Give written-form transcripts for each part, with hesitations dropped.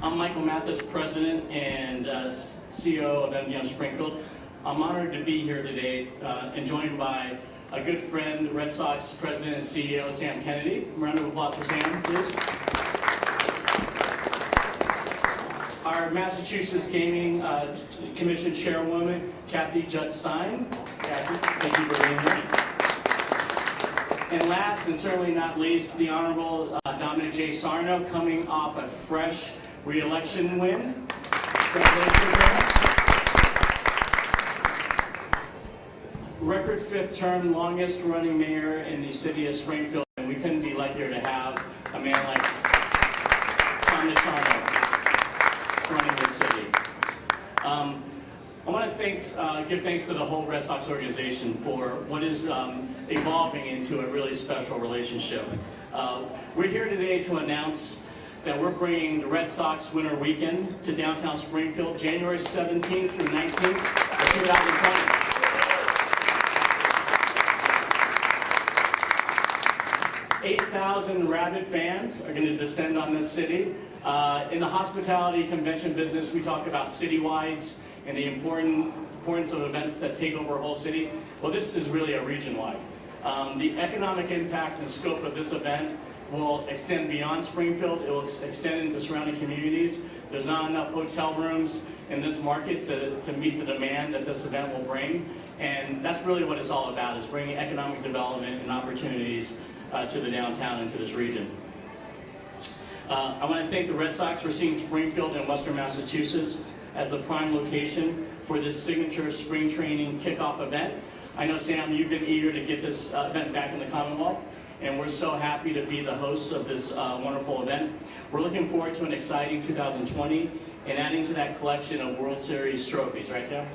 I'm Michael Mathis, President and CEO of Downtown Springfield. I'm honored to be here today and joined by a good friend, Red Sox President and CEO Sam Kennedy. A round of applause for Sam, please. Our Massachusetts Gaming Commission Chairwoman, Kathy Judd-Stein. Kathy, thank you for being here. And last, and certainly not least, the Honorable Dominic J. Sarno, coming off a fresh re-election win. Congratulations, man. Record fifth term, longest running mayor in the city of Springfield, and we couldn't be luckier to have a man like Dominic Sarno running this city. I want to give thanks to the whole Red Sox organization for what is evolving into a really special relationship. We're here today to announce that we're bringing the Red Sox Winter Weekend to Downtown Springfield, January 17th through 19th of 2020. 8,000 rabid fans are going to descend on this city. In the hospitality convention business, we talk about citywides and the importance of events that take over a whole city. Well, this is really a region-wide. The economic impact and scope of this event will extend beyond Springfield. It will extend into surrounding communities. There's not enough hotel rooms in this market to meet the demand that this event will bring. And that's really what it's all about, is bringing economic development and opportunities to the downtown and to this region. I want to thank the Red Sox for seeing Springfield and Western Massachusetts as the prime location for this signature spring training kickoff event. I know, Sam, you've been eager to get this event back in the Commonwealth, and we're so happy to be the hosts of this wonderful event. We're looking forward to an exciting 2020 and adding to that collection of World Series trophies, right, Sam?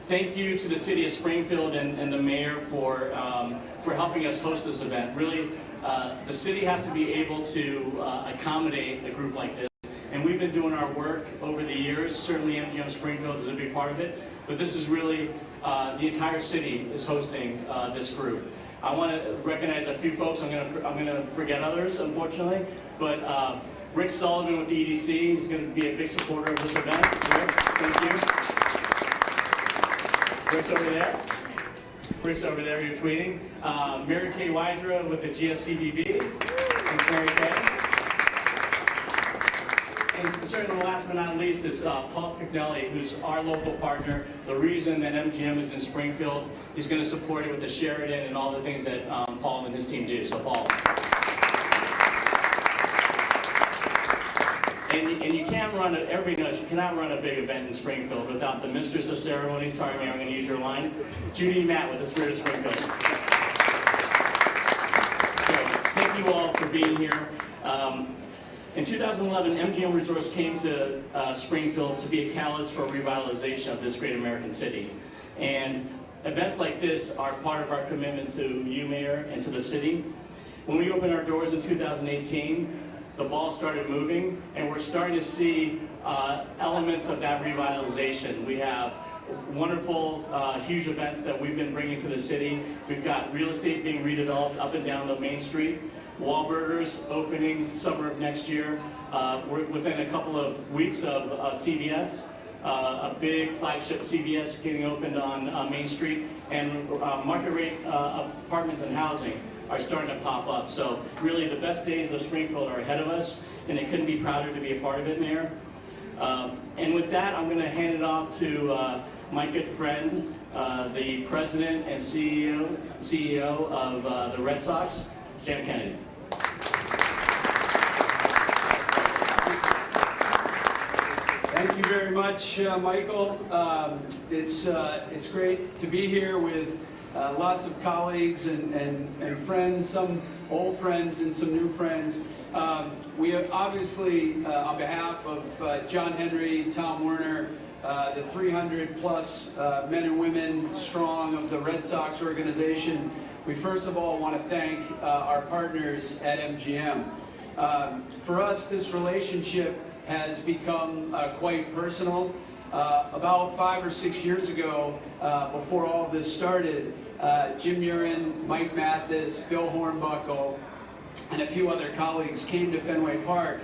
Thank you to the city of Springfield and the mayor for helping us host this event. Really, the city has to be able to accommodate a group like this. And we've been doing our work over the years. Certainly MGM Springfield is a big part of it. But this is really, the entire city is hosting this group. I want to recognize a few folks. I'm going to forget others, unfortunately. But Rick Sullivan with the EDC is going to be a big supporter of this event. Rick, thank you. Rick's over there. Rick's over there, you're tweeting. Mary Kay Wydra with the GSCBB. Thanks, Mary Kay. And certainly last but not least is Paul Pignelli, who's our local partner. The reason that MGM is in Springfield, he's going to support it with the Sheridan and all the things that Paul and his team do. So Paul. And you can't run it, everybody knows you cannot run a big event in Springfield without the mistress of ceremonies. Sorry, Mayor, I'm going to use your line. Judy Matt with the Spirit of Springfield. So, thank you all for being here. In 2011, MGM Resorts came to Springfield to be a catalyst for revitalization of this great American city. And events like this are part of our commitment to you, Mayor, and to the city. When we opened our doors in 2018, the ball started moving, and we're starting to see elements of that revitalization. We have wonderful, huge events that we've been bringing to the city. We've got real estate being redeveloped up and down the Main Street. Wahlburgers opening summer of next year. We're within a couple of weeks of CVS, a big flagship CVS getting opened on Main Street, and market rate apartments and housing are starting to pop up. So really the best days of Springfield are ahead of us, and I couldn't be prouder to be a part of it, Mayor. And with that, I'm going to hand it off to my good friend, the President and CEO of the Red Sox, Sam Kennedy. Thank you very much, Michael. It's great to be here with lots of colleagues and friends, some old friends and some new friends. We have obviously, on behalf of John Henry, Tom Werner, the 300 plus men and women strong of the Red Sox organization, we first of all want to thank our partners at MGM. For us, this relationship has become quite personal. About 5 or 6 years ago, before all of this started, Jim Urin, Mike Mathis, Bill Hornbuckle, and a few other colleagues came to Fenway Park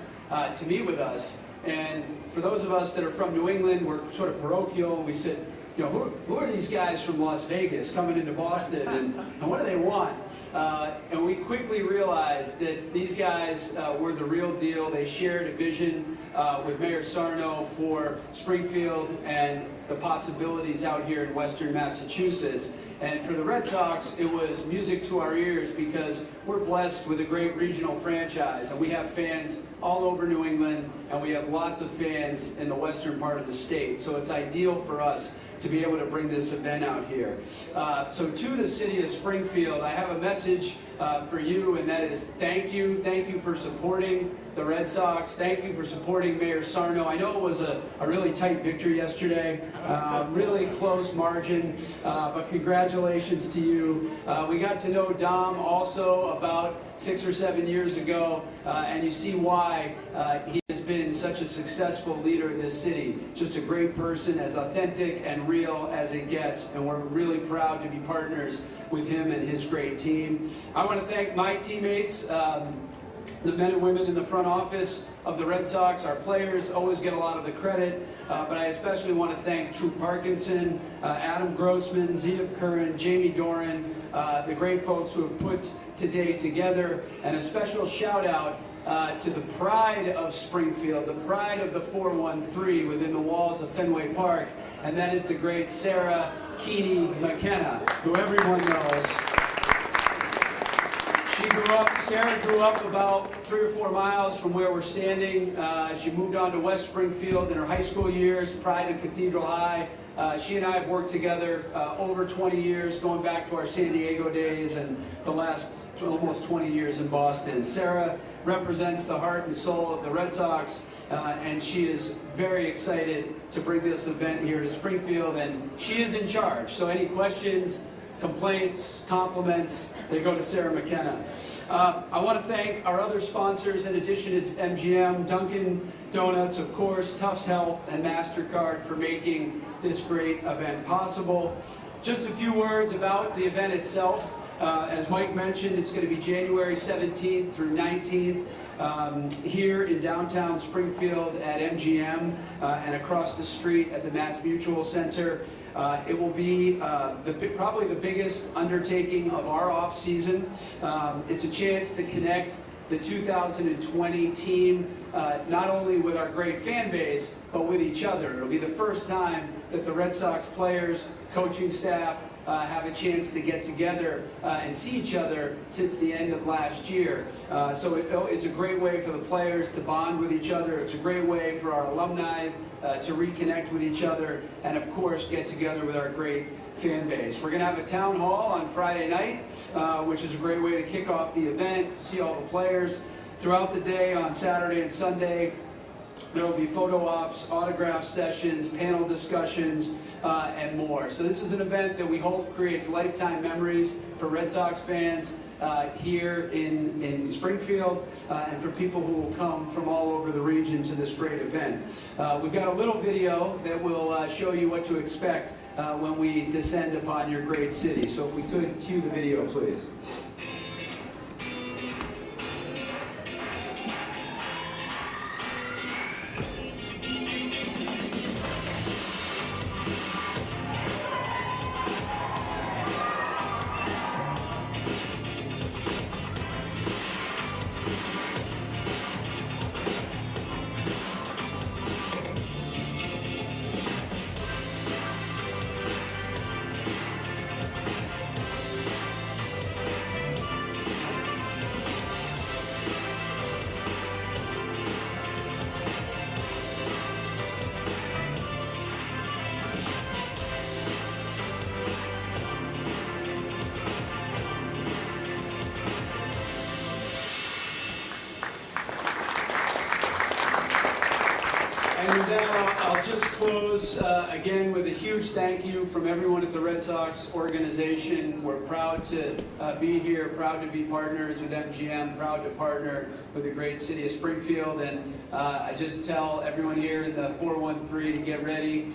to meet with us. And for those of us that are from New England, we're sort of parochial, and we said, you know, who are these guys from Las Vegas coming into Boston, and what do they want? And we quickly realized that these guys were the real deal. They shared a vision with Mayor Sarno for Springfield and the possibilities out here in Western Massachusetts. And for the Red Sox, it was music to our ears because we're blessed with a great regional franchise, and we have fans all over New England, and we have lots of fans in the western part of the state. So it's ideal for us to be able to bring this event out here. So to the city of Springfield, I have a message for you, and that is thank you. Thank you for supporting the Red Sox. Thank you for supporting Mayor Sarno. I know it was a really tight victory yesterday, really close margin, but congratulations to you. We got to know Dom also about 6 or 7 years ago, and you see why he has been such a successful leader in this city. Just a great person, as authentic and real as it gets, and we're really proud to be partners with him and his great team. I want to thank my teammates, the men and women in the front office of the Red Sox. Our players always get a lot of the credit, but I especially want to thank True Parkinson, Adam Grossman, Zia Curran, Jamie Doran, the great folks who have put today together, and a special shout out to the pride of Springfield, the pride of the 413 within the walls of Fenway Park, and that is the great Sarah Keeney McKenna, who everyone knows. Sarah grew up about 3 or 4 miles from where we're standing. She moved on to West Springfield in her high school years, Pride and Cathedral High. She and I have worked together over 20 years, going back to our San Diego days and the last almost 20 years in Boston. Sarah represents the heart and soul of the Red Sox, and she is very excited to bring this event here to Springfield, and she is in charge. So any questions, complaints, compliments, they go to Sarah McKenna. I want to thank our other sponsors in addition to MGM, Dunkin' Donuts, of course, Tufts Health, and MasterCard for making this great event possible. Just a few words about the event itself. As Mike mentioned, it's going to be January 17th through 19th here in downtown Springfield at MGM and across the street at the Mass Mutual Center. It will be probably the biggest undertaking of our off-season. It's a chance to connect the 2020 team not only with our great fan base, but with each other. It'll be the first time that the Red Sox players, coaching staff, have a chance to get together and see each other since the end of last year. So it's a great way for the players to bond with each other. It's a great way for our alumni to reconnect with each other and, of course, get together with our great fan base. We're going to have a town hall on Friday night, which is a great way to kick off the event, to see all the players. Throughout the day on Saturday and Sunday, there will be photo ops, autograph sessions, panel discussions, and more. So this is an event that we hope creates lifetime memories for Red Sox fans here in Springfield and for people who will come from all over the region to this great event. We've got a little video that will show you what to expect when we descend upon your great city. So if we could cue the video, please. with that, I'll just close again with a huge thank you from everyone at the Red Sox organization. We're proud to be here, proud to be partners with MGM, proud to partner with the great city of Springfield. And I just tell everyone here in the 413 to get ready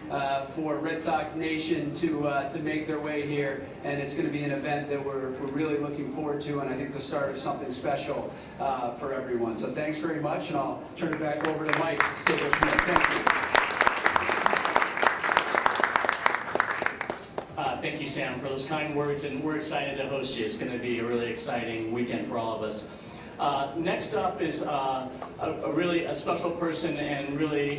for Red Sox Nation to make their way here. And it's going to be an event that we're really looking forward to, and I think the start of something special for everyone. So thanks very much, and I'll turn it back over to Mike to take it from there. Thank you. Thank you, Sam, for those kind words, and we're excited to host you. It's going to be a really exciting weekend for all of us. Next up is a special person, and really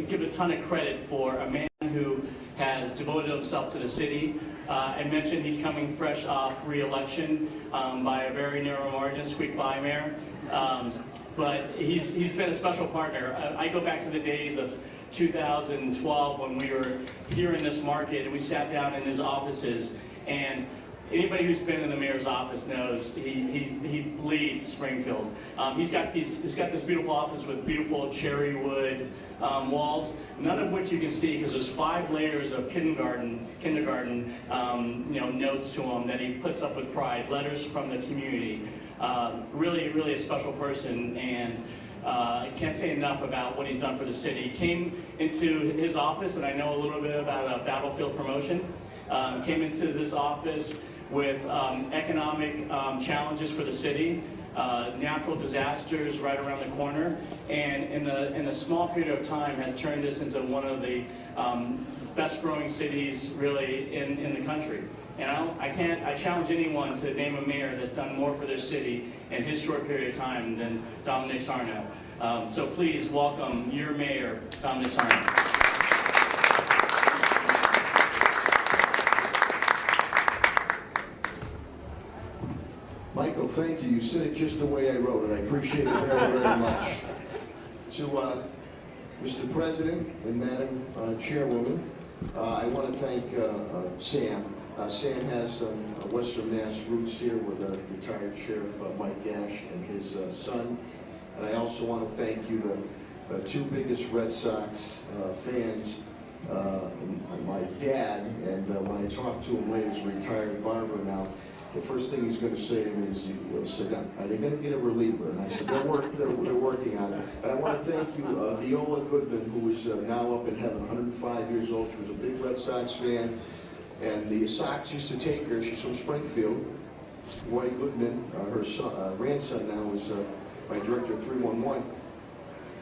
give a ton of credit for a man who has devoted himself to the city. I mentioned he's coming fresh off re-election by a very narrow margin, squeak by, Mayor. But he's been a special partner. I go back to the days of 2012 when we were here in this market and we sat down in his offices, and anybody who's been in the mayor's office knows he bleeds Springfield. He's got this beautiful office with beautiful cherry wood walls, none of which you can see because there's 5 layers of kindergarten notes to him that he puts up with pride, letters from the community. Really a special person, and I can't say enough about what he's done for the city. He came into his office, and I know a little bit about battlefield promotion. Came into this office with economic challenges for the city, natural disasters right around the corner, and in a small period of time has turned this into one of the best growing cities really in the country. And I challenge anyone to name a mayor that's done more for their city in his short period of time than Dominic Sarno. So please welcome your mayor, Dominic Sarno. Michael, thank you. You said it just the way I wrote it. I appreciate it very, very much. To Mr. President and Madam Chairwoman, I want to thank Sam. Sam has some Western Mass roots here with retired Sheriff Mike Gash and his son. And I also want to thank you, the 2 biggest Red Sox fans, my dad, and when I talked to him later, he's a retired barber now. The first thing he's going to say to me is, he'll say, are they going to get a reliever? And I said, they're working on it. And I want to thank you, Viola Goodman, who is now up in heaven, 105 years old. She was a big Red Sox fan. And the Sox used to take her, she's from Springfield. Roy Goodman, her son, grandson now, is my director of 311.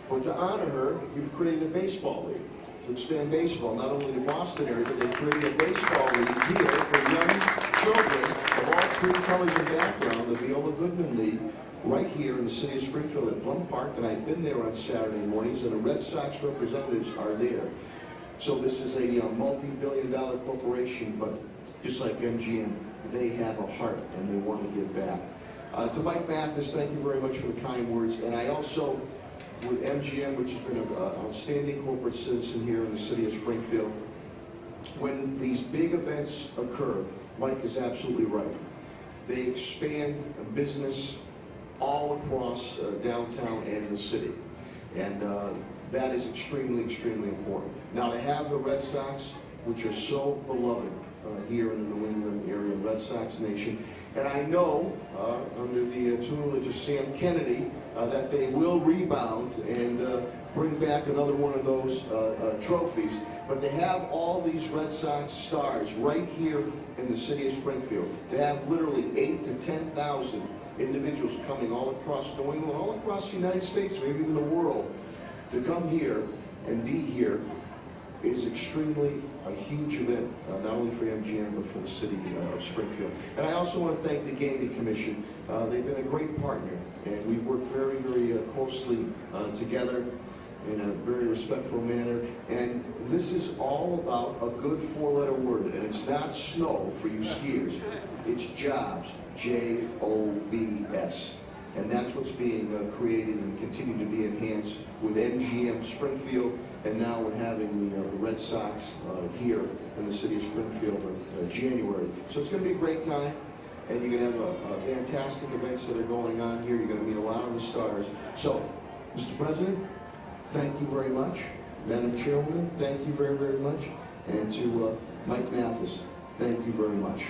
But to honor her, you've created a baseball league to expand baseball, not only in the Boston area, but they created a baseball league here for young children of all 3 colors and background, the Viola Goodman League, right here in the city of Springfield at Plum Park. And I've been there on Saturday mornings, and the Red Sox representatives are there. So this is a multi-billion-dollar corporation, but just like MGM, they have a heart and they want to give back. To Mike Mathis, thank you very much for the kind words. And I also, with MGM, which has been an outstanding corporate citizen here in the city of Springfield, when these big events occur, Mike is absolutely right. They expand business all across downtown and the city. And that is extremely, extremely important. Now, to have the Red Sox, which are so beloved here in the New England area, Red Sox Nation, and I know, under the tutelage of Sam Kennedy, that they will rebound and bring back another one of those trophies. But to have all these Red Sox stars right here in the city of Springfield, to have literally 8,000 to 10,000 individuals coming all across New England, all across the United States, maybe even the world, to come here and be here is extremely a huge event, not only for MGM, but for the city of Springfield. And I also want to thank the Gaming Commission. They've been a great partner, and we work very, very closely together in a very respectful manner. And this is all about a good 4-letter word, and it's not snow for you skiers. It's jobs, J-O-B-S. And that's what's being created and continue to be enhanced with MGM Springfield, and now we're having the Red Sox here in the city of Springfield in January. So it's going to be a great time, and you're going to have fantastic events that are going on here. You're going to meet a lot of the stars. So, Mr. President, thank you very much. Madam Chairwoman, thank you very, very much. And to Mike Mathis, thank you very much.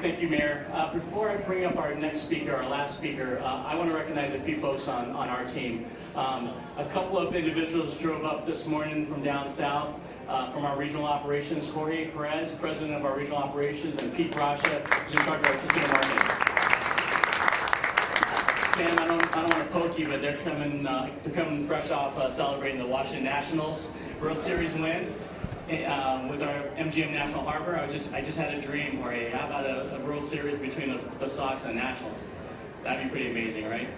Thank you, Mayor. Before I bring up our next speaker, our last speaker, I want to recognize a few folks on our team. A couple of individuals drove up this morning from down south from our regional operations. Jorge Perez, president of our regional operations, and Pete Brasha, who's in charge of our casino marketing. Sam, I don't want to poke you, but they're coming fresh off celebrating the Washington Nationals World Series win. With our MGM National Harbor. I just had a dream, Jorge. How about a World Series between the Sox and the Nationals? That'd be pretty amazing, right?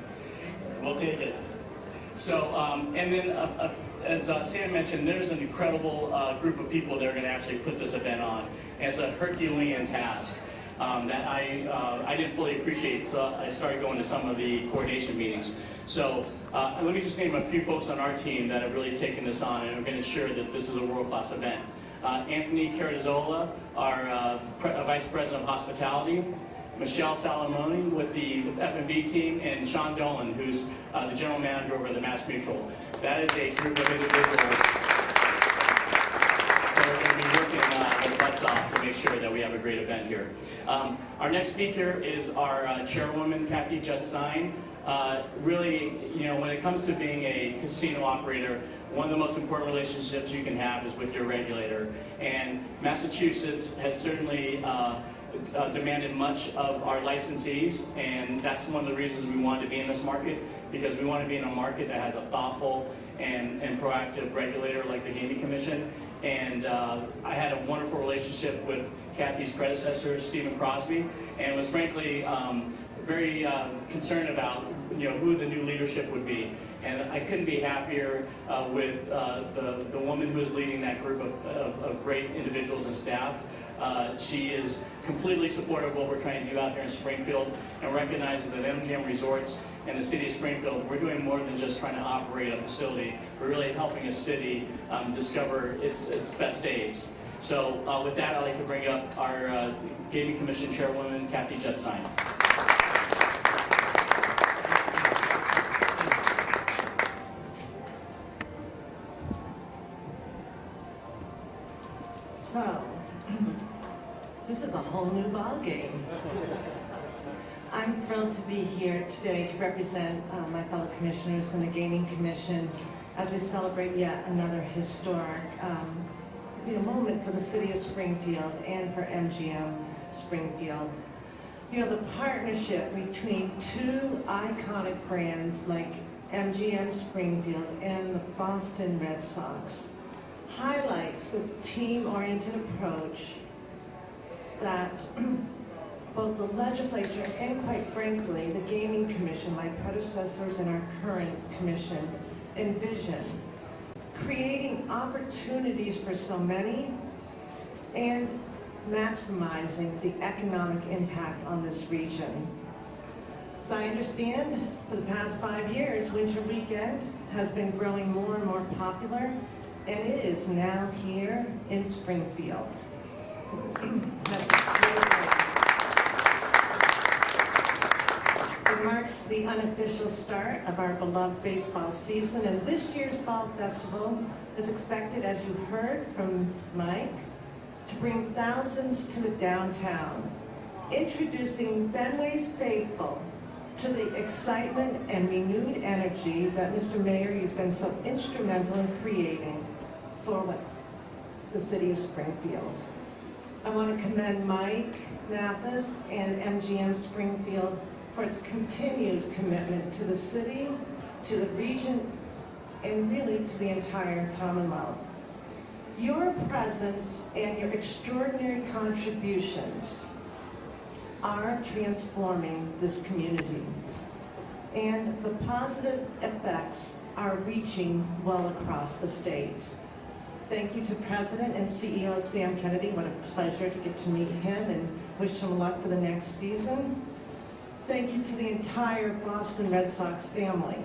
We'll take it. So, and then as Sam mentioned, there's an incredible group of people that are going to actually put this event on. And it's a Herculean task that I didn't fully appreciate, so I started going to some of the coordination meetings. So let me just name a few folks on our team that have really taken this on and are going to ensure that this is a world-class event. Anthony Carrizzola, our Vice President of Hospitality, Michelle Salamone with the F&B team, and Sean Dolan, who's the General Manager over the Mass Mutual. That is a group of individuals that are going to be working their butts off to make sure that we have a great event here. Our next speaker is our Chairwoman, Kathy Judd-Stein. Really, you know, when it comes to being a casino operator, one of the most important relationships you can have is with your regulator. And Massachusetts has certainly demanded much of our licensees, and that's one of the reasons we wanted to be in this market, because we want to be in a market that has a thoughtful and proactive regulator like the Gaming Commission. And I had a wonderful relationship with Kathy's predecessor, Stephen Crosby, and was frankly very concerned about who the new leadership would be. And I couldn't be happier with the woman who is leading that group of great individuals and staff. She is completely supportive of what we're trying to do out here in Springfield, and recognizes that MGM Resorts and the city of Springfield, we're doing more than just trying to operate a facility. We're really helping a city discover its best days. So with that, I'd like to bring up our Gaming Commission Chairwoman, Kathy Judd-Stein. So, this is a whole new ball game. I'm thrilled to be here today to represent my fellow commissioners and the Gaming Commission as we celebrate yet another historic moment for the city of Springfield and for MGM Springfield. You know, the partnership between two iconic brands like MGM Springfield and the Boston Red Sox highlights the team-oriented approach that both the legislature and, quite frankly, the Gaming Commission, my predecessors and our current commission, envision, creating opportunities for so many and maximizing the economic impact on this region. As I understand, for the past 5 years, Winter Weekend has been growing more and more popular, and it is now here in Springfield. It marks the unofficial start of our beloved baseball season, and this year's Fall Festival is expected, as you heard from Mike, to bring thousands to the downtown, introducing Fenway's faithful to the excitement and renewed energy that, Mr. Mayor, you've been so instrumental in creating for the city of Springfield. I want to commend Mike Mathis and MGM Springfield for its continued commitment to the city, to the region, and really to the entire Commonwealth. Your presence and your extraordinary contributions are transforming this community, and the positive effects are reaching well across the state. Thank you to President and CEO Sam Kennedy. What a pleasure to get to meet him and wish him luck for the next season. Thank you to the entire Boston Red Sox family.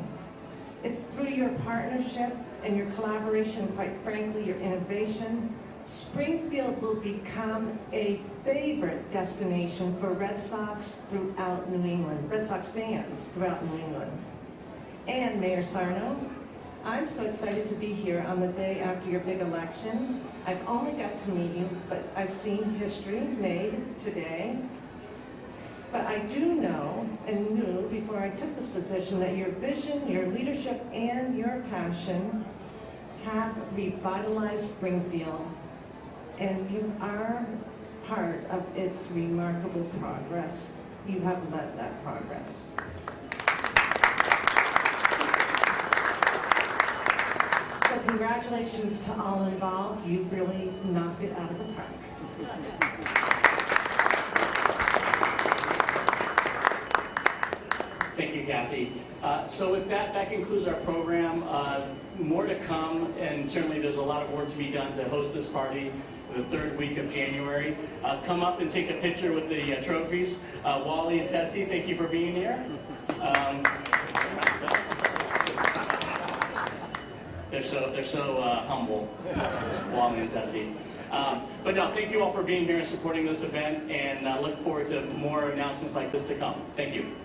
It's through your partnership and your collaboration, quite frankly, your innovation, Springfield will become a favorite destination for Red Sox throughout New England, Red Sox fans throughout New England. And Mayor Sarno, I'm so excited to be here on the day after your big election. I've only got to meet you, but I've seen history made today. But I do know and knew before I took this position that your vision, your leadership, and your passion have revitalized Springfield. And you are part of its remarkable progress. You have led that progress. So congratulations to all involved. You've really knocked it out of the park. Thank you, Kathy. So with that, that concludes our program. More to come, and certainly there's a lot of work to be done to host this party the third week of January. Come up and take a picture with the trophies. Wally and Tessie, thank you for being here. They're so humble, Wally and Tessie. But no, thank you all for being here and supporting this event, and look forward to more announcements like this to come. Thank you.